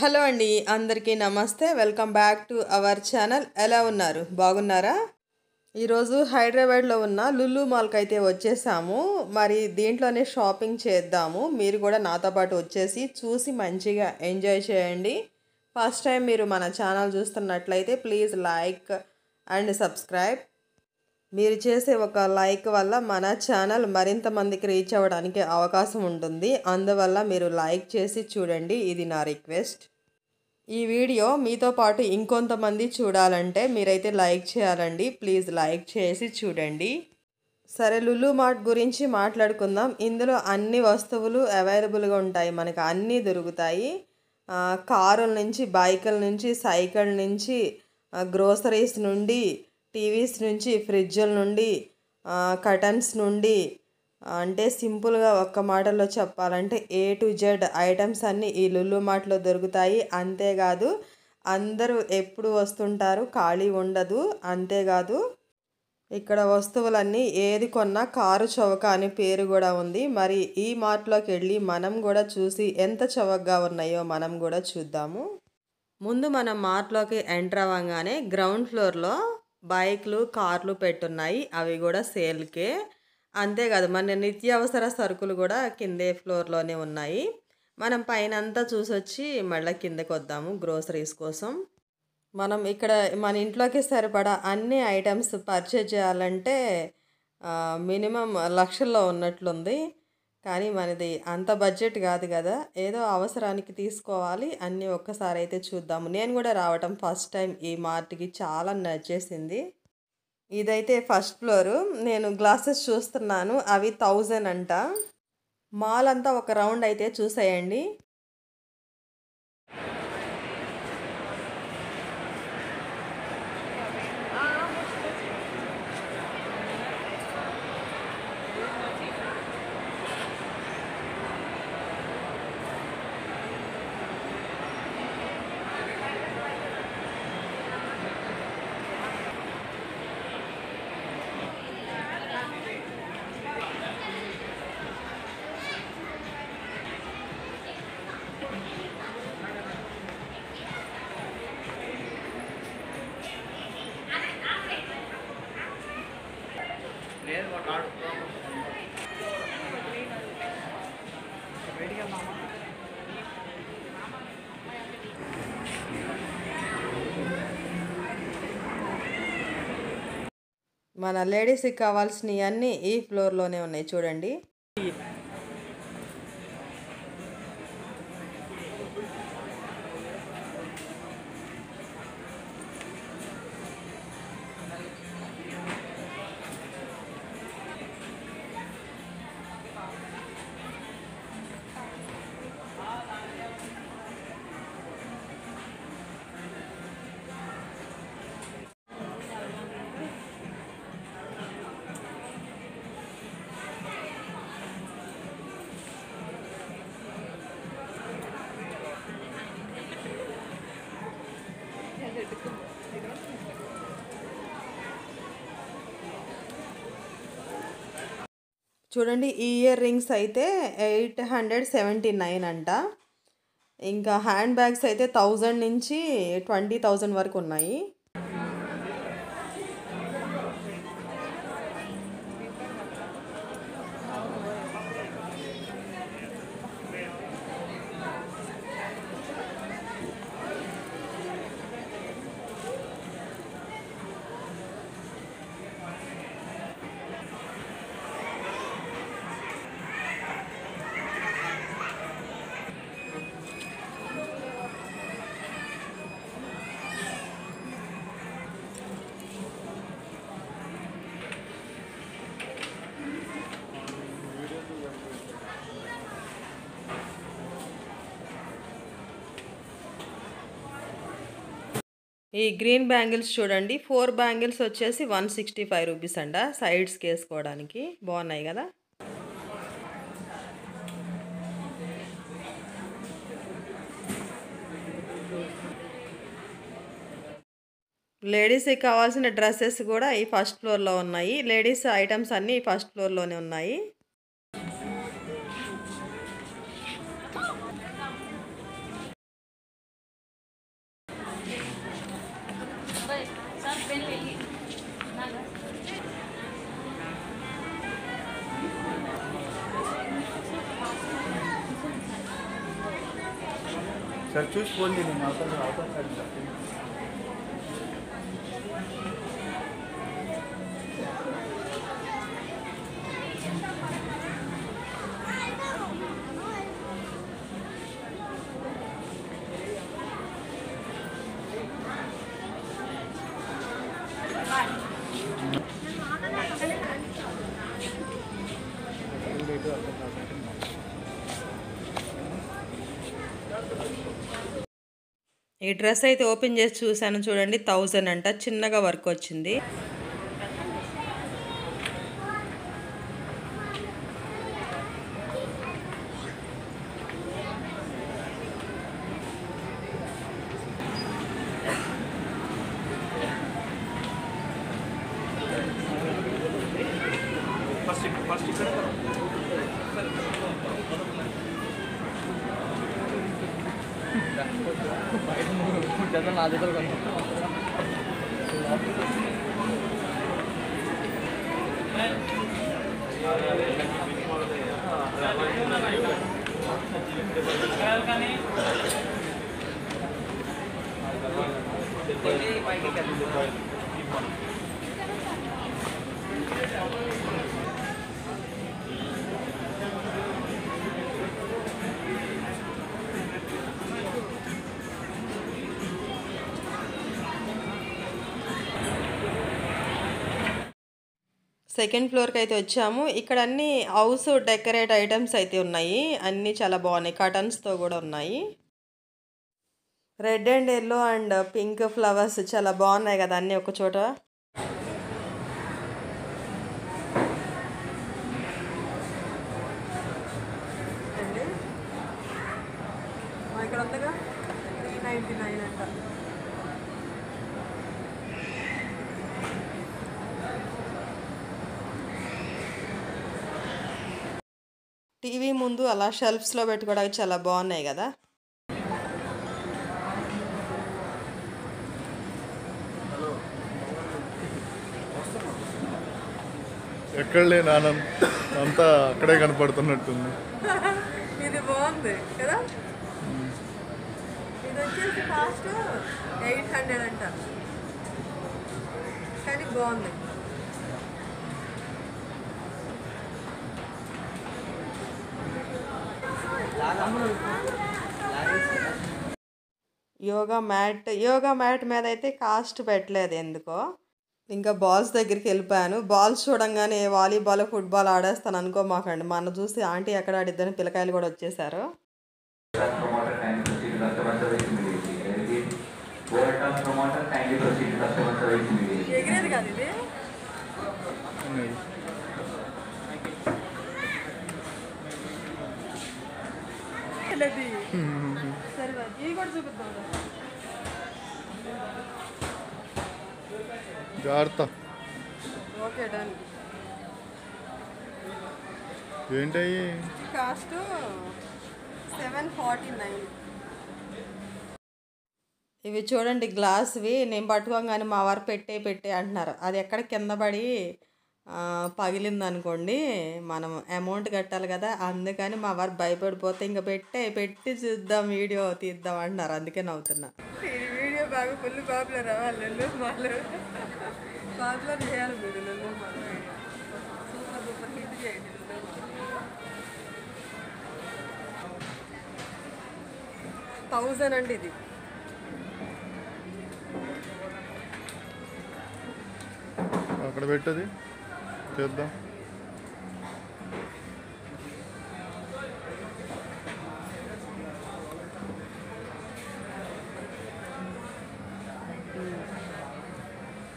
Hello అండి, అందరికీ నమస్తే. Welcome back to our channel. ఎలా ఉన్నారు? బాగున్నారా? ఈరోజు హైదరాబాద్లో ఉన్న లులు మాల్కి అయితే వచ్చేసాము. మరి దీంట్లోనే షాపింగ్ చేద్దాము. మీరు కూడా నాతో పాటు వచ్చేసి చూసి మంచిగా ఎంజాయ్ చేయండి. ఫస్ట్ టైం మీరు మన ఛానల్ చూస్తున్నట్లయితే ప్లీజ్ లైక్ అండ్ సబ్స్క్రైబ్. మీరు చేసే ఒక లైక్ వల్ల మన ఛానల్ మరింత మందికి రీచ్ అవ్వడానికి అవకాశం ఉంటుంది. అందువల్ల మీరు లైక్ చేసి చూడండి, ఇది నా రిక్వెస్ట్. ఈ వీడియో మీతో పాటు ఇంకొంతమంది చూడాలంటే మీరైతే లైక్ చేయాలండి. ప్లీజ్ లైక్ చేసి చూడండి. సరే, లులు మార్ట్ గురించి మాట్లాడుకుందాం. ఇందులో అన్ని వస్తువులు అవైలబుల్గా ఉంటాయి, మనకు అన్నీ దొరుకుతాయి. కారుల నుంచి, బైకుల నుంచి, సైకిల్ నుంచి, గ్రోసరీస్ నుండి, టీవీస్ నుంచి, ఫ్రిడ్జ్ల నుండి, కర్టన్స్ నుండి, అంటే సింపుల్గా ఒక్క మాటలో చెప్పాలంటే A to Z ఐటమ్స్ అన్నీ ఈ లులు మార్ట్లో దొరుకుతాయి. అంతేకాదు అందరూ ఎప్పుడు వస్తుంటారు, ఖాళీ ఉండదు. అంతేకాదు ఇక్కడ వస్తువులన్నీ ఏది కొన్నా కారు చౌక అనే పేరు కూడా ఉంది. మరి ఈ మార్ట్లోకి వెళ్ళి మనం కూడా చూసి ఎంత చౌకగా ఉన్నాయో మనం కూడా చూద్దాము. ముందు మనం మార్ట్లోకి ఎంటర్ అవ్వగానే గ్రౌండ్ ఫ్లోర్లో బైక్లు, కార్లు పెట్టున్నాయి. అవి కూడా సేల్కే. అంతేకాదు మన నిత్యావసర సరుకులు కూడా కిందే ఫ్లోర్లోనే ఉన్నాయి. మనం పైన అంతా చూసొచ్చి మళ్ళీ కిందకి వద్దాము గ్రోసరీస్ కోసం. మనం ఇక్కడ మన ఇంట్లోకి సరిపడా అన్ని ఐటమ్స్ పర్చేజ్ చేయాలంటే మినిమం లక్షల్లో ఉన్నట్లుంది. కానీ మనది అంత బడ్జెట్ కాదు కదా, ఏదో అవసరానికి తీసుకోవాలి. అన్నీ ఒక్కసారి అయితే చూద్దాము. నేను కూడా రావటం ఫస్ట్ టైం ఈ మార్ట్కి, చాలా నచ్చేసింది. ఇదైతే ఫస్ట్ ఫ్లోరు. నేను గ్లాసెస్ చూస్తున్నాను, అవి 1000 అంట. మాల్ అంతా ఒక రౌండ్ అయితే చూసేయండి. మన లేడీస్కి కావాల్సినవి అన్నీ ఈ ఫ్లోర్లోనే ఉన్నాయి చూడండి. చూడండి, ఈ ఇయర్ రింగ్స్ అయితే 879 అంట. ఇంకా హ్యాండ్ బ్యాగ్స్ అయితే 1000 నుంచి 20,000 వరకు ఉన్నాయి. ఈ గ్రీన్ బ్యాంగిల్స్ చూడండి, 4 బ్యాంగిల్స్ వచ్చేసి 165 రూపీస్ అంట. సైడ్స్కి వేసుకోవడానికి బాగున్నాయి కదా. లేడీస్కి కావాల్సిన డ్రెస్సెస్ కూడా ఈ ఫస్ట్ ఫ్లోర్లో ఉన్నాయి. లేడీస్ ఐటమ్స్ అన్నీ ఫస్ట్ ఫ్లోర్లోనే ఉన్నాయి. సార్ చూసి ఫోన్ చేయండి అవసరం సార్. ఈ డ్రెస్ అయితే ఓపెన్ చేసి చూశాను చూడండి, 1000 అంట. చిన్నగా వర్క్ వచ్చింది. ఫస్ట్ ఇక్కడ నా దగ్గర సెకండ్ ఫ్లోర్కి అయితే వచ్చాము. ఇక్కడ అన్ని హౌస్ డెకరేట్ ఐటమ్స్ అయితే ఉన్నాయి. అన్నీ చాలా బాగున్నాయి. కర్టన్స్తో కూడా ఉన్నాయి. Red and yellow and pink flowers చాలా బాగున్నాయి కదా అన్నీ ఒక చోట. ఇక్కడ ఉందిగా 399 అంట. టీవీ ముందు అలా షెల్ఫ్స్లో పెట్టుకోవడానికి చాలా బాగున్నాయి కదా. ఎక్కడ లేని ఆనందం అంతా అక్కడే కనపడుతున్నట్టుంది. ఇది బాగుంది కదా. ఇది వచ్చేసి కాస్ట్ 800 అంట, కానీ బాగుంది. యోగా మ్యాట్ మీద అయితే కాస్ట్ పెట్టలేదు ఎందుకో. ఇంకా బాల్స్ దగ్గరికి వెళ్ళిపోయాను. బాల్స్ చూడంగానే వాలీబాల్ ఫుట్బాల్ ఆడేస్తాను అనుకోమాకండి. మన చూసి ఆంటీ ఎక్కడ ఆడిద్దని పిల్లకాయలు కూడా వచ్చేసారు. ఎగిరేది కాదు ఇది. సరే ఇవి కూడా చూపిద్దాం. జాగ్రత్త. Okay done. ఏంటయ్యి కాస్ట్ 749. ఇవి చూడండి గ్లాస్వి. నేను పట్టుకోగానే మా వారు పెట్టే అంటున్నారు. అది ఎక్కడ కింద పడి పగిలింది అనుకోండి, మనం అమౌంట్ కట్టాలి కదా. అందుకని మా వారు భయపడిపోతే ఇంకా పెట్టి చూద్దాం వీడియో తీద్దాం అంటున్నారు. అందుకే నవ్వుతున్నా. ఈ వీడియో బాగా ఫుల్ పాపులర్ అవ్వాలి. నెల్లూరు మాలు పాపులర్ చేయాలి మీరు. నెల్లూరు మాలు సూపర్ హిట్ చేయండి. 1000 అండి ఇది. అక్కడ పెట్టది చేద్దాం.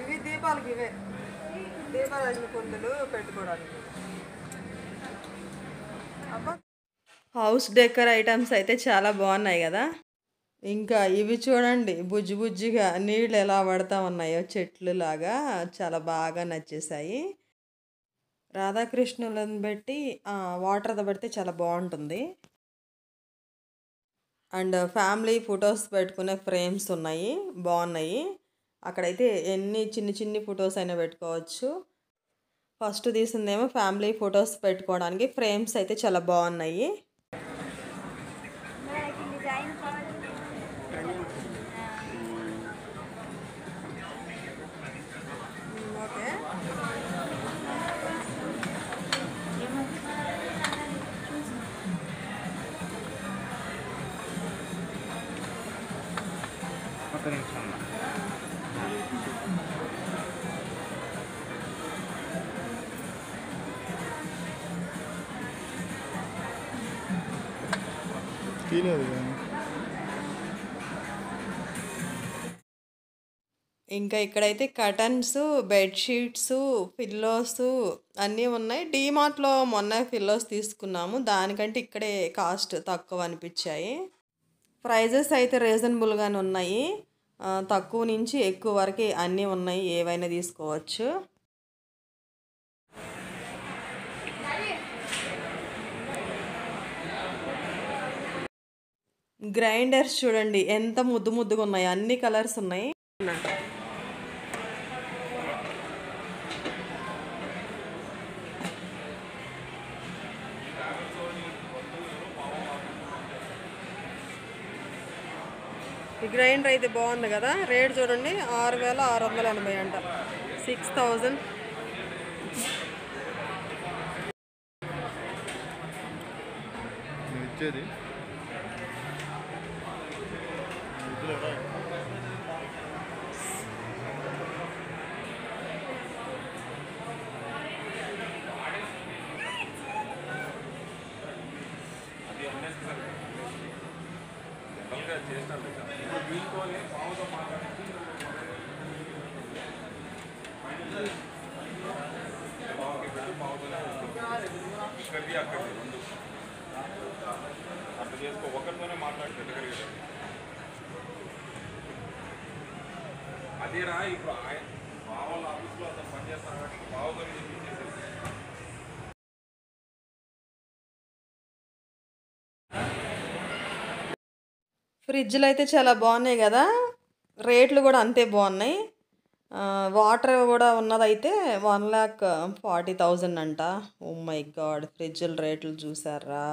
ఇవి దీపాలకి, ఇవే దీపావళి కుందులు పెట్టుకోవడానికి. హౌస్ డెకర్ ఐటమ్స్ అయితే చాలా బాగున్నాయి కదా. ఇంకా ఇవి చూడండి బుజ్జిగా నీళ్ళు ఎలా పడతా ఉన్నాయో చెట్లు లాగా, చాలా బాగా నచ్చేసాయి. రాధాకృష్ణులను పెట్టి వాటర్తో పెడితే చాలా బాగుంటుంది. అండ్ ఫ్యామిలీ ఫొటోస్ పెట్టుకునే ఫ్రేమ్స్ ఉన్నాయి, బాగున్నాయి. అక్కడైతే ఎన్ని చిన్ని చిన్ని ఫొటోస్ అయినా పెట్టుకోవచ్చు. ఫస్ట్ తీసిందేమో ఫ్యామిలీ ఫొటోస్ పెట్టుకోవడానికి. ఫ్రేమ్స్ అయితే చాలా బాగున్నాయి. ఓకే, ఒక నిమిషం అన్న. తీయలేదు కానీ ఇంకా ఇక్కడైతే కర్టన్స్, బెడ్షీట్స్, పిల్లోస్ అన్నీ ఉన్నాయి. డీమార్ట్లో మొన్న పిల్లోస్ తీసుకున్నాము, దానికంటే ఇక్కడే కాస్ట్ తక్కువ అనిపించాయి. ప్రైజెస్ అయితే రీజనబుల్గానే ఉన్నాయి. తక్కువ నుంచి ఎక్కువ వరకు అన్నీ ఉన్నాయి, ఏవైనా తీసుకోవచ్చు. గ్రైండర్స్ చూడండి ఎంత ముద్దు ముద్దుగా ఉన్నాయి, అన్ని కలర్స్ ఉన్నాయి. ఈ గ్రైండర్ అయితే బాగుంది కదా. రేట్ చూడండి 6,680 అంట, 6,000. నువ్వు ఇచ్చేది అదేరా ఇప్పుడు బావల ఆఫీస్లో అతను పనిచేస్తాను కాబట్టి బావగారు ఫ్రిడ్జ్లు అయితే చాలా బాగున్నాయి కదా, రేట్లు కూడా అంతే బాగున్నాయి. వాటర్ కూడా ఉన్నదైతే 1,40,000 అంట. ఓ మై గాడ్, ఫ్రిడ్జ్ల రేట్లు చూసారా.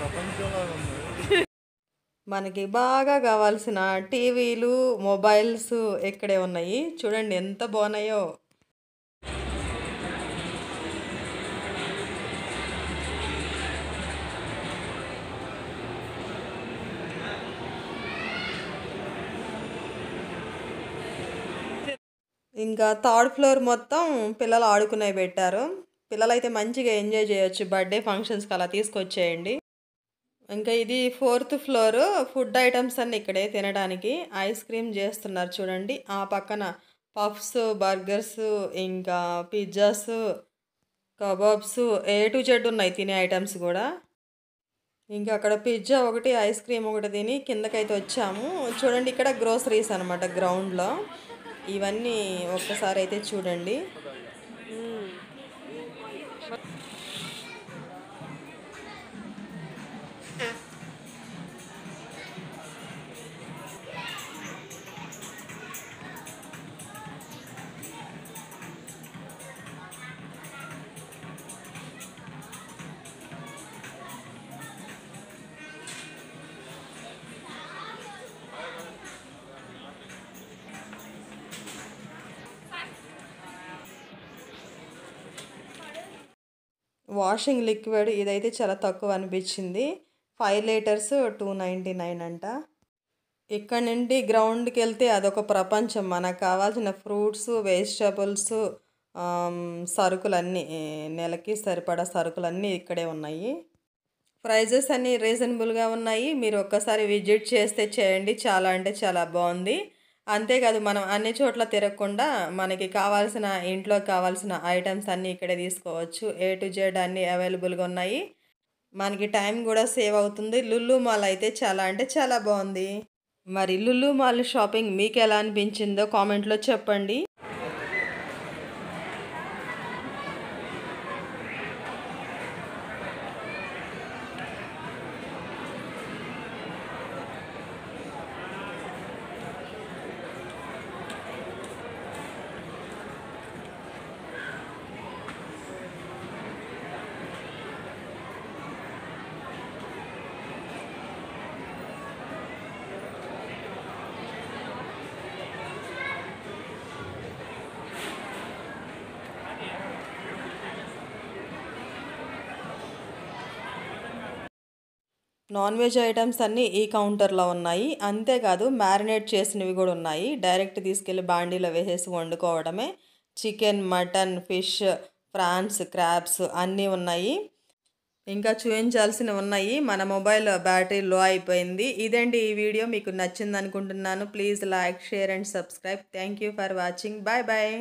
ప్రపంచంలో ఉంది. మనకి బాగా కావాల్సిన టీవీలు, మొబైల్స్ ఇక్కడే ఉన్నాయి. చూడండి ఎంత బాగున్నాయో. ఇంకా థర్డ్ ఫ్లోర్ మొత్తం పిల్లలు ఆడుకునేవి పెట్టారు. పిల్లలైతే మంచిగా ఎంజాయ్ చేయొచ్చు. బర్త్డే ఫంక్షన్స్కి అలా తీసుకొచ్చేయండి. ఇంకా ఇది ఫోర్త్ ఫ్లోర్. ఫుడ్ ఐటమ్స్ అన్నీ ఇక్కడే తినడానికి. ఐస్ క్రీమ్ చేస్తున్నారు చూడండి. ఆ పక్కన పఫ్స్, బర్గర్స్, ఇంకా pizzas, kebabs, A to Z ఉన్నాయి తినే ఐటమ్స్ కూడా. ఇంకా అక్కడ పిజ్జా ఒకటి, ఐస్ క్రీమ్ ఒకటి తిని కిందకైతే వచ్చాము. చూడండి ఇక్కడ గ్రోసరీస్ అనమాట గ్రౌండ్లో. ఇవన్నీ ఒక్కసారి అయితే చూడండి. వాషింగ్ లిక్విడ్ ఇదైతే చాలా తక్కువ అనిపించింది. 5 లీటర్స్ 299 అంట. ఇక్కడ నుండి గ్రౌండ్కి వెళ్తే అదొక ప్రపంచం. మనకు కావాల్సిన ఫ్రూట్స్, వెజిటబుల్స్, సరుకులన్నీ, నెలకి సరిపడా సరుకులన్నీ ఇక్కడే ఉన్నాయి. ప్రైజెస్ అన్నీ రీజనబుల్గా ఉన్నాయి. మీరు ఒక్కసారి విజిట్ చేస్తే చేయండి, చాలా అంటే చాలా బాగుంది. అంతేకాదు మనం అన్ని చోట్ల తిరగకుండా మనకి కావాల్సిన ఇంట్లోకి కావాల్సిన ఐటమ్స్ అన్నీ ఇక్కడే తీసుకోవచ్చు. ఏ టు జెడ్ అన్నీ అవైలబుల్గా ఉన్నాయి. మనకి టైం కూడా సేవ్ అవుతుంది. లులు మాల్ అయితే చాలా అంటే చాలా బాగుంది. మరి లులు మాల్ షాపింగ్ మీకు ఎలా అనిపించిందో కామెంట్లో చెప్పండి. నాన్ వెజ్ ఐటమ్స్ అన్నీ ఈ కౌంటర్లో ఉన్నాయి. అంతేకాదు మ్యారినేట్ చేసినవి కూడా ఉన్నాయి. డైరెక్ట్ తీసుకెళ్ళి బాండీలో వేసేసి వండుకోవడమే. Chicken, mutton, fish, prawns, crabs అన్నీ ఉన్నాయి. ఇంకా చూపించాల్సినవి ఉన్నాయి. మన మొబైల్ బ్యాటరీ లో అయిపోయింది. ఇదండి ఈ వీడియో, మీకు నచ్చింది అనుకుంటున్నాను. Please like, share and subscribe. Thank you for watching. Bye bye.